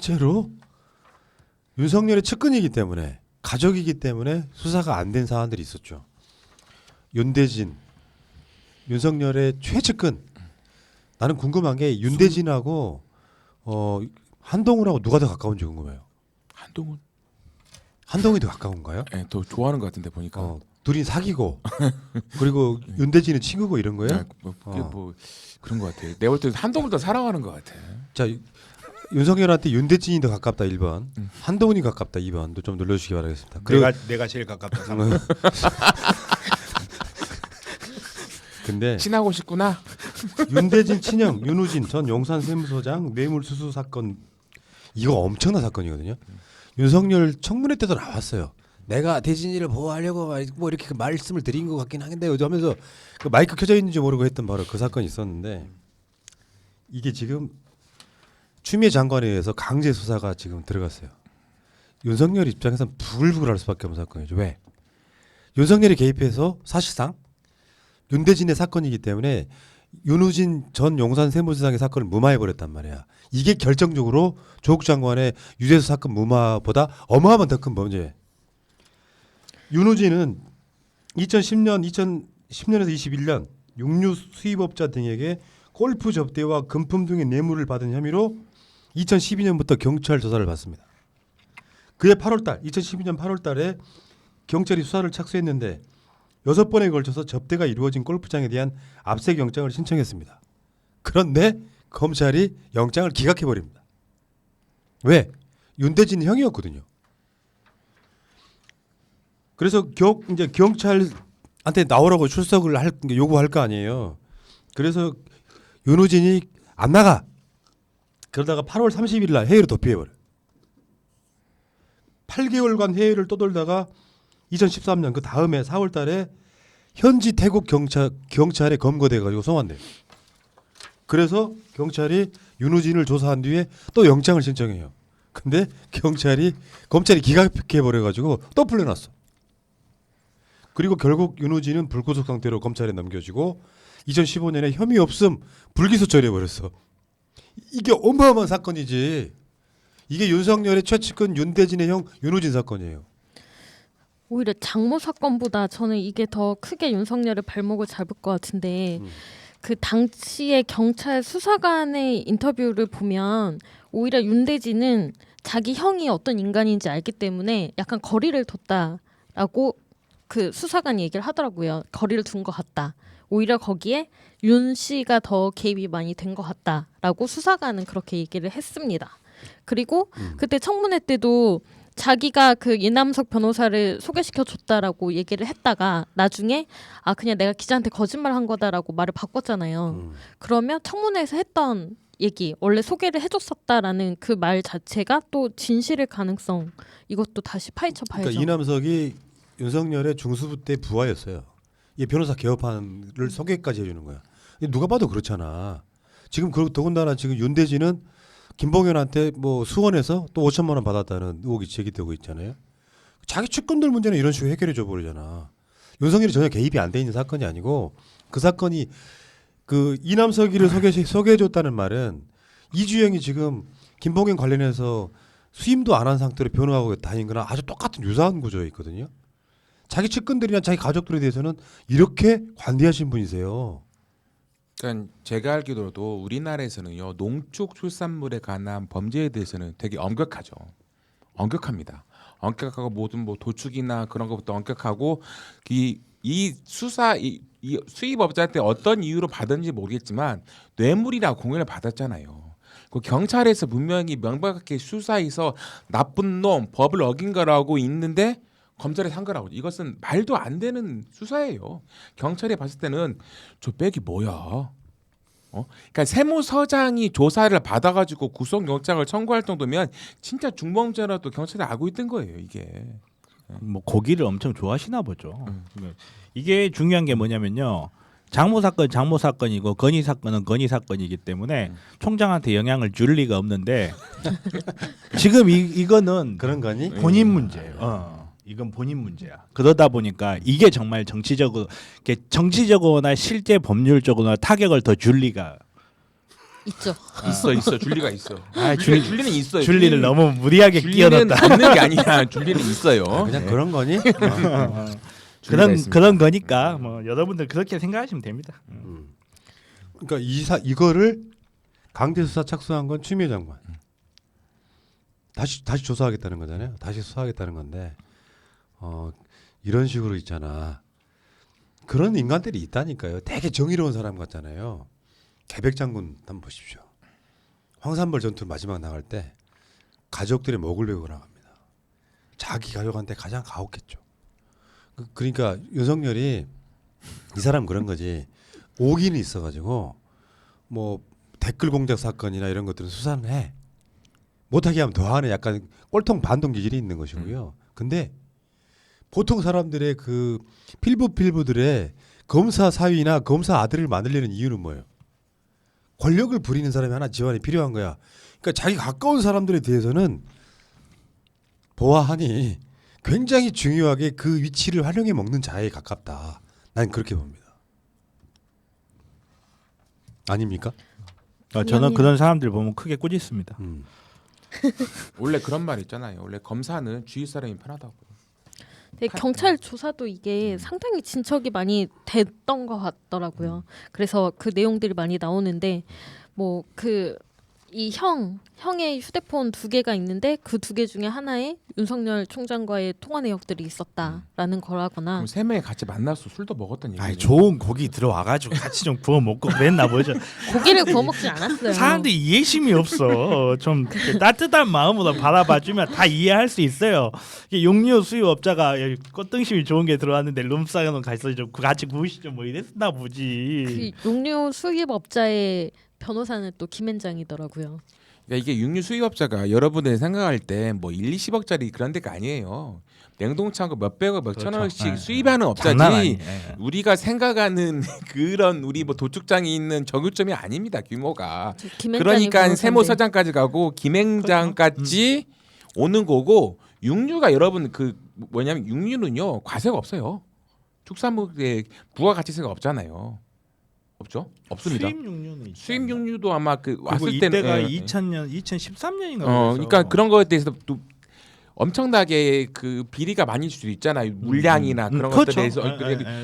실제로 윤석열의 측근이기 때문에 가족이기 때문에 수사가 안 된 사안들이 있었죠. 윤대진, 윤석열의 최측근. 나는 궁금한 게 윤대진하고 한동훈하고 누가 더 가까운지 궁금해요. 한동훈이 더 가까운가요? 네, 더 좋아하는 것 같은데 보니까. 둘이 사귀고 그리고 윤대진은 친구고 이런 거예요? 뭐 그런 것 같아요. 내가 볼 때 한동훈 더 사랑하는 것 같아. 자, 윤석열한테 윤대진이 더 가깝다 1번, 한동훈이 가깝다 2번도 좀 눌러주시기 바라겠습니다. 내가 제일 가깝다 3번. 근데 친하고 싶구나. 윤대진 친형 윤우진 전 용산세무서장 뇌물수수 사건 이거 엄청난 사건이거든요. 윤석열 청문회 때도 나왔어요. 내가 대진이를 보호하려고 뭐 이렇게 말씀을 드린 것 같긴 한데 하면서 그 마이크 켜져 있는지 모르고 했던 바로 그 사건이 있었는데 이게 지금 추미애 장관에 의해서 강제 수사가 지금 들어갔어요. 윤석열 입장에서는 부글부글할 수밖에 없는 사건이죠. 왜? 윤석열이 개입해서 사실상 윤대진의 사건이기 때문에 윤우진 전 용산 세무서장의 사건을 무마해버렸단 말이야. 이게 결정적으로 조국 장관의 유재수 사건 무마보다 어마어마한 더 큰 범죄. 윤우진은 2010년에서 21년 육류 수입업자 등에게 골프 접대와 금품 등의 뇌물을 받은 혐의로 2012년부터 경찰 조사를 받습니다. 그해 8월달 2012년 8월달에 경찰이 수사를 착수했는데 6번에 걸쳐서 접대가 이루어진 골프장에 대한 압색 영장을 신청했습니다. 그런데 검찰이 영장을 기각해버립니다. 왜? 윤대진 형이었거든요. 그래서 이제 경찰한테 나오라고 출석을 요구할 거 아니에요. 그래서 윤우진이 안 나가. 그러다가 8월 30일 날 회의를 도피해버려요. 8개월간 회의를 떠돌다가 2013년 그 다음에 4월 달에 현지 태국 경찰에 검거돼 가지고 송환돼요. 그래서 경찰이 윤우진을 조사한 뒤에 또 영장을 신청해요. 근데 검찰이 기각해 버려 가지고 또 풀려났어. 그리고 결국 윤우진은 불구속 상태로 검찰에 넘겨지고 2015년에 혐의 없음 불기소 처리해 버렸어. 이게 어마어마한 사건이지. 이게 윤석열의 최측근 윤대진의 형 윤우진 사건이에요. 오히려 장모 사건보다 저는 이게 더 크게 윤석열의 발목을 잡을 것 같은데 그 당시에 경찰 수사관의 인터뷰를 보면 오히려 윤대진은 자기 형이 어떤 인간인지 알기 때문에 약간 거리를 뒀다라고 그 수사관이 얘기를 하더라고요. 거리를 둔 것 같다. 오히려 거기에 윤 씨가 더 개입이 많이 된 것 같다라고 수사관은 그렇게 얘기를 했습니다. 그리고 그때 청문회 때도 자기가 그 이남석 변호사를 소개시켜 줬다라고 얘기를 했다가 나중에 그냥 내가 기자한테 거짓말한 거다라고 말을 바꿨잖아요. 그러면 청문회에서 했던 얘기 원래 소개를 해줬었다라는 그 말 자체가 또 진실일 가능성 이것도 다시 파헤쳐 봐야죠. 그러니까 이남석이 윤석열의 중수부 때 부하였어요. 이 변호사 개업안을 소개까지 해주는 거야. 누가 봐도 그렇잖아. 지금 더군다나 지금 윤대진은 김봉현한테 뭐 수원에서 또 5천만 원 받았다는 의혹이 제기되고 있잖아요. 자기 측근들 문제는 이런 식으로 해결해 줘 버리잖아. 윤석열이 전혀 개입이 안 돼 있는 사건이 아니고 그 사건이 그 이남석이를 소개해 줬다는 말은 이주영이 지금 김봉현 관련해서 수임도 안 한 상태로 변호하고 다닌 거나 아주 똑같은 유사한 구조에 있거든요. 자기 측근들이나 자기 가족들에 대해서는 이렇게 관대하신 분이세요. 그러니까 제가 알기로도 우리나라에서는요 농축 수산물에 관한 범죄에 대해서는 되게 엄격하죠. 엄격합니다. 엄격하고 모든 뭐 도축이나 그런 것부터 엄격하고 이 수입업자한테 어떤 이유로 받았는지 모르겠지만 뇌물이나 공연을 받았잖아요. 그 경찰에서 분명히 명백하게 수사해서 나쁜 놈 법을 어긴 거라고 있는데 검찰에 산 거라고. 이것은 말도 안 되는 수사예요. 경찰이 봤을 때는 저 백이 뭐야? 그러니까 세무서장이 조사를 받아가지고 구속영장을 청구할 정도면 진짜 중범죄라도 경찰이 알고 있던 거예요. 이게. 뭐 고기를 엄청 좋아하시나 보죠. 이게 중요한 게 뭐냐면요. 장모 사건이고 건의 사건은 건의 사건이기 때문에 총장한테 영향을 줄 리가 없는데 지금 이거는 그런 거니? 본인 문제예요. 이건 본인 문제야. 그러다 보니까 이게 정말 정치적으로나 실제 법률적으로나 타격을 더 줄 리가 있죠. 있어 줄리가 있어. 아, 줄리는 있어요. 줄리를 너무 무리하게 줄리는 끼워넣었다. 없는 게 아니라 줄리는 있어요. 그냥 네. 그런 거니? 줄리가 있습니다. 그런 거니까 뭐 여러분들 그렇게 생각하시면 됩니다. 그러니까 이거를 강제 수사 착수한 건 추미애 장관. 다시 조사하겠다는 거잖아요. 다시 수사하겠다는 건데 이런 식으로 있잖아. 그런 인간들이 있다니까요. 되게 정의로운 사람 같잖아요. 개백 장군 한번 보십시오. 황산벌 전투 마지막 나갈 때 가족들의 목을 베고 나갑니다. 자기 가족한테 가장 가혹했죠. 그러니까 윤석열이 이 사람 그런 거지. 오기는 있어가지고 뭐 댓글 공작 사건이나 이런 것들은 수사는 해. 못하게 하면 더 하는 약간 꼴통 반동 기질이 있는 것이고요. 근데 보통 사람들의 그 필부들의 검사 사위나 검사 아들을 만들려는 이유는 뭐예요? 권력을 부리는 사람이 하나 집안에 필요한 거야. 그러니까 자기 가까운 사람들에 대해서는 보아하니 굉장히 중요하게 그 위치를 활용해 먹는 자에 가깝다. 난 그렇게 봅니다. 아닙니까? 저는 그런 사람들 보면 크게 꾸짖습니다. 원래 그런 말 있잖아요. 원래 검사는 주위 사람이 편하다고. 근데 경찰 조사도 이게 상당히 진척이 많이 됐던 것 같더라고요. 그래서 그 내용들이 많이 나오는데 뭐 그 이 형의 휴대폰 2개가 있는데 그 2개 중에 하나에 윤석열 총장과의 통화 내역들이 있었다라는 거라거나. 그럼 3명이 같이 만나서 술도 먹었던 얘기예요. 아니 좋은 고기 들어와가지고 같이 좀 구워 먹고 그랬나 보죠. 고기를 구워 먹진 않았어요. 사람들이 이해심이 없어. 좀 따뜻한 마음으로 바라봐주면 다 이해할 수 있어요. 이게 용료 수입업자가 꽃등심이 좋은 게 들어왔는데 룸싸가는 가서 좀 같이 구우시죠 뭐 이랬나 보지. 그 용료 수입업자의 변호사는 또 김앤장이더라고요. 그러니까 이게 육류 수입업자가 여러분들이 생각할 때 뭐 1, 20억짜리 그런 데가 아니에요. 냉동창고 몇백억 몇천억씩 그렇죠. 수입하는 장난 업자지 아니에요. 우리가 생각하는 그런 우리 뭐 도축장이 있는 정육점이 아닙니다. 규모가. 김앤장이 그러니까 변호사인데. 세무서장까지 가고 김행장까지 오는 거고 육류가 여러분 그 뭐냐면 육류는요 과세가 없어요. 축산물에 부가가치세가 없잖아요. 없죠? 없습니다. 수입 육류는 있죠. 수입 육류도 아마 그 그리고 왔을 때는 이때가 예, 2013년인가 그러니까 그런 거에 대해서 또 엄청나게 그 비리가 많이 줄 수 있잖아요. 물량이나 그런 것들에 대해서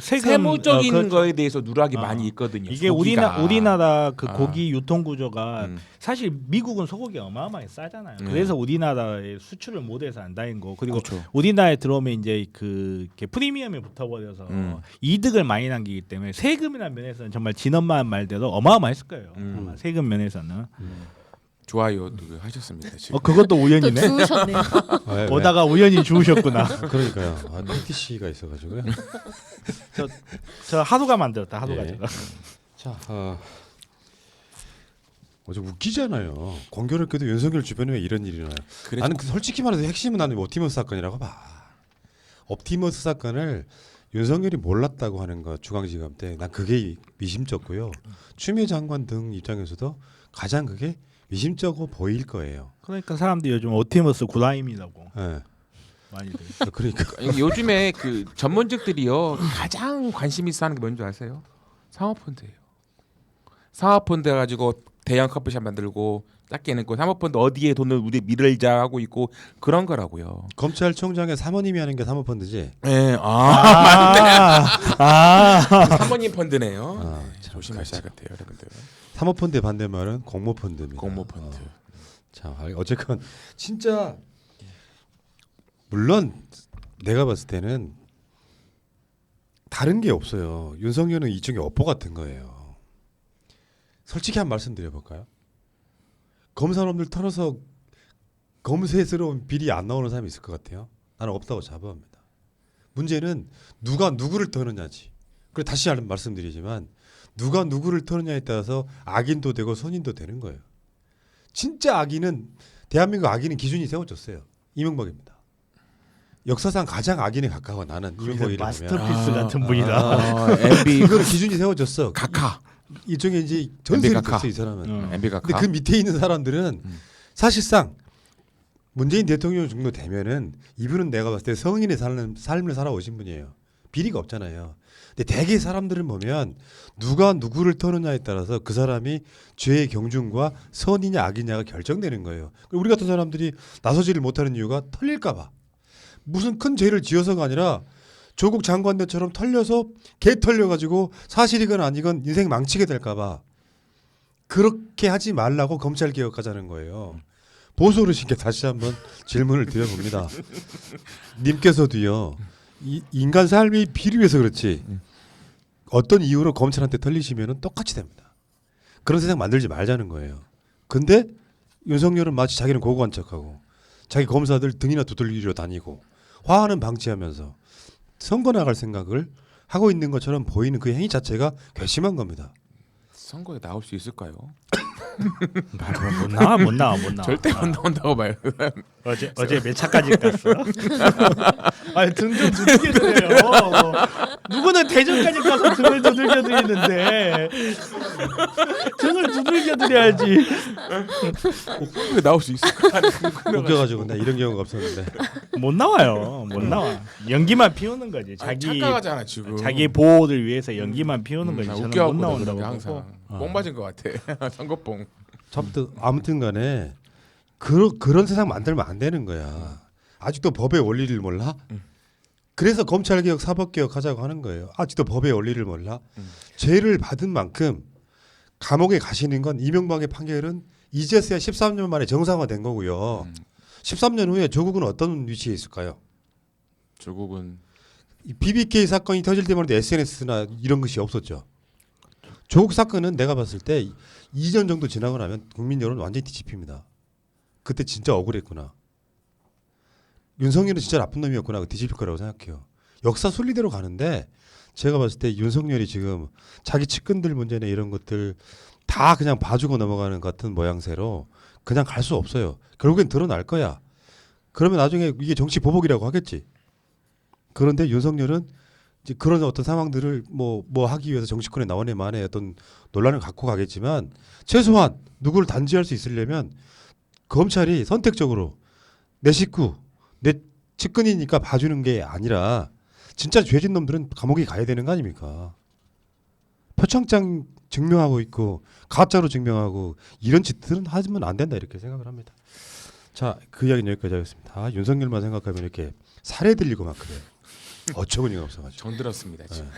세무적인 그렇죠. 거에 대해서 누락이 많이 있거든요. 이게 소고기가. 우리나라 그 아. 고기 유통 구조가 음. 사실 미국은 소고기 어마어마하게 싸잖아요. 네. 그래서 우리나라에 수출을 못해서 안 다닌 거. 그리고 그렇죠. 우리나라에 들어오면 이제 그 이렇게 프리미엄에 붙어버려서 이득을 많이 남기기 때문에 세금이라는 면에서는 정말 진엄마한 말대로 어마어마했을 거예요. 아마 세금 면에서는. 좋아요 또 하셨습니다. 지금. 그것도 또 우연이네. 주우셨네요. 왜? 오다가 우연히 주우셨구나. 그러니까요. PTC가 있어가지고요. 저 하루가 만들었다. 하루가 예. 제가. 자, 좀 웃기잖아요. 공교롭게도 윤석열 주변에 왜 이런 일이 나요? 그래서 나는 솔직히 말해서 핵심은 나는 옵티머스 사건이라고 봐. 옵티머스 사건을 윤석열이 몰랐다고 하는 거 중앙지검 때 난 그게 미심쩍고요. 추미애 장관 등 입장에서도 가장 그게 미심쩍어 보일 거예요. 그러니까 사람들이 요즘 오티머스 구라임이라고 예. 많이들. 그러니까 요즘에 그 전문직들이요 가장 관심 있어 하는 게 뭔지 아세요? 사모펀드예요. 사모펀드 가지고 대형 커피숍 만들고 작게는 그 사모펀드 어디에 돈을 우리 밀자 하고 있고 그런 거라고요. 검찰총장의 사모님이 하는 게 사모펀드지. 예, 아. 사모님 펀드네요. 참 조심하셔야겠대요, 여러분들. 사모펀드의 반대말은 공모펀드입니다. 공모펀드. 자, 어쨌건 진짜 물론 내가 봤을 때는 다른 게 없어요. 윤석열은 이쪽에 업보 같은 거예요. 솔직히 한 말씀 드려볼까요? 검사놈들 털어서 검세스러운 비리 안 나오는 사람이 있을 것 같아요. 나는 없다고 자부합니다. 문제는 누가 누구를 터느냐지. 그리고 다시 말씀드리지만 누가 누구를 터느냐에 따라서 악인도 되고 선인도 되는 거예요. 진짜 악인은 대한민국 악인은 기준이 세워졌어요. 이명박입니다. 역사상 가장 악인에 가까워 나는 이명박이라면. 마스터피스 같은 분이다. MB 이거는 기준이 세워졌어. 각하. 일종의 이제 전설이 됐어 이 사람은. MB 각하. 근데 그 밑에 있는 사람들은 사실상 문재인 대통령 정도 되면은 이분은 내가 봤을 때 성인의 삶을 살아오신 분이에요. 비리가 없잖아요. 근데 대개 사람들은 보면 누가 누구를 터느냐에 따라서 그 사람이 죄의 경중과 선이냐 악이냐가 결정되는 거예요. 우리 같은 사람들이 나서지를 못하는 이유가 털릴까 봐. 무슨 큰 죄를 지어서가 아니라 조국 장관들처럼 털려서 개 털려가지고 사실이건 아니건 인생 망치게 될까 봐. 그렇게 하지 말라고 검찰 개혁하자는 거예요. 보수 어르신께 다시 한번 질문을 드려봅니다. 님께서도요. 인간 삶이 비리해서 그렇지 어떤 이유로 검찰한테 털리시면 똑같이 됩니다. 그런 세상 만들지 말자는 거예요. 근데 윤석열은 마치 자기는 고고한 척하고 자기 검사들 등이나 두들기려 다니고 화하는 방치하면서 선거 나갈 생각을 하고 있는 것처럼 보이는 그 행위 자체가 괘씸한 겁니다. 선거에 나올 수 있을까요? 못 나와. 절대 못 나온다고 말. 어제 몇 차까지 갔어? 아니 등 좀 두들겨 드려요. 누구는 대전까지 가서 등을 두들겨 드리는데 등을 두들겨 드려야지. 선거에 나올 수 있을까? 웃겨가지고 나 이런 경우가 없었는데. 못 나와요. 못 나와. 연기만 피우는 거지. 착각하잖아 지금. 자기 보호를 위해서 연기만 피우는 거지. 나 저는 못 웃겨하고 나온다고 그러는데 보고. 항상 뽕 맞은 것 같아. 선거뽕. 아무튼간에 그런 세상 만들면 안 되는 거야. 아직도 법의 원리를 몰라? 그래서 검찰개혁, 사법개혁 하자고 하는 거예요. 아직도 법의 원리를 몰라? 죄를 받은 만큼 감옥에 가시는 건 이명박의 판결은 이제서야 13년 만에 정상화된 거고요. 13년 후에 조국은 어떤 위치에 있을까요? 조국은 이 BBK 사건이 터질 때마다 SNS나 이런 것이 없었죠. 조국 사건은 내가 봤을 때 2년 정도 지나고 나면 국민 여론 완전히 뒤집힙니다. 그때 진짜 억울했구나. 윤석열은 진짜 나쁜 놈이었구나. 뒤집힐 거라고 생각해요. 역사 순리대로 가는데 제가 봤을 때 윤석열이 지금 자기 측근들 문제나 이런 것들 다 그냥 봐주고 넘어가는 같은 모양새로 그냥 갈 수 없어요. 결국엔 드러날 거야. 그러면 나중에 이게 정치 보복이라고 하겠지. 그런데 윤석열은 이제 그런 어떤 상황들을 뭐 하기 위해서 정치권에 나오네 만에 어떤 논란을 갖고 가겠지만 최소한 누구를 단죄할 수 있으려면 검찰이 선택적으로 내 식구, 내 측근이니까 봐주는 게 아니라 진짜 죄진 놈들은 감옥에 가야 되는 거 아닙니까? 표창장 증명하고 있고 가짜로 증명하고 이런 짓들은 하면 안 된다 이렇게 생각을 합니다. 자, 그 이야기는 여기까지 하겠습니다. 윤석열만 생각하면 이렇게 살해 들리고 막 그래요. 어처구니가 없어가지고. 정들었습니다 지금.